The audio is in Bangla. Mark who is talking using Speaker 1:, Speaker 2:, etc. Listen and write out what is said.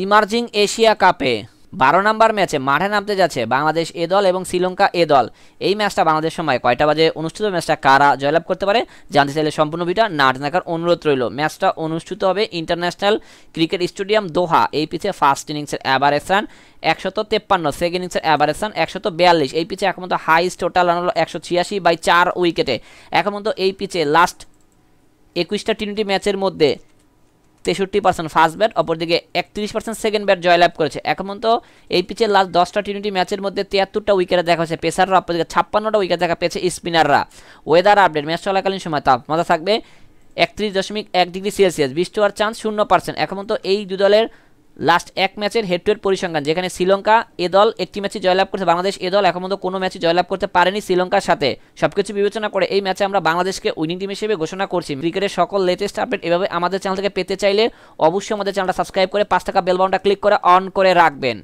Speaker 1: ইমার্জিং এশিয়া কাপে 12 নম্বর ম্যাচে মাঠে নামতে যাচ্ছে বাংলাদেশ এ দল এবং শ্রীলঙ্কা এ দল। এই ম্যাচটা বাংলাদেশ সময় কয়টা বাজে অনুষ্ঠিত, ম্যাচটা কারা জয়লাভ করতে পারে জানতে চাইলে সম্পূর্ণ ভিডিওটা না দেখার অনুরোধ রইল। ম্যাচটা অনুষ্ঠিত হবে ইন্টারন্যাশনাল ক্রিকেট স্টেডিয়াম দোহা। এই পিচে ফার্স্ট ইনিংসের অ্যাভারেজ রান 153, সেকেন্ড ইনিংসের অ্যাভারেজ রান 142। এই পিচে এখন পর্যন্ত হাইস্ট টোটাল রান হলো 186/4 উইকেটে। এখন পর্যন্ত এই পিচে লাস্ট 21টা টি20 ম্যাচের মধ্যে 63% ফার্স্ট ব্যাট, অপরদিকে 31% সেকেন্ড ব্যাট জয়লাভ করেছে। এখন পর্যন্ত এই পিচের লাস্ট 10টা টি20 ম্যাচের মধ্যে 73টা উইকেটে দেখা হয়েছে পেসাররা, অপরদিকে 56টা উইকেট দেখা পেয়েছে স্পিনাররা। ওয়েদার আপডেট, ম্যাচ চলাকালীন সময় তাপমাত্রা থাকবে 31.1 ডিগ্রি সেলসিয়াস, বৃষ্টি হওয়ার চান্স 0%। এখন পর্যন্ত এই দু দলের লাস্ট এক ম্যাচের হেড টু হেড পরিসংখ্যান, যেখানে শ্রীলঙ্কা এ দল একটি ম্যাচে জয়লাভ করেছে, বাংলাদেশ এ দল এখন পর্যন্ত কোনো ম্যাচে জয়লাভ করতে পারেনি শ্রীলঙ্কার সাথে। সবকিছু বিবেচনা করে এই ম্যাচে আমরা বাংলাদেশকে উইনিং টিম হিসেবে ঘোষণা করছি। ক্রিকেটের সকল লেটেস্ট আপডেট এভাবে আমাদের চ্যানেল থেকে পেতে চাইলে অবশ্যই আমাদের চ্যানেলটা সাবস্ক্রাইব করে 5 টাকা বেল বাটনটা ক্লিক করে অন করে রাখবেন।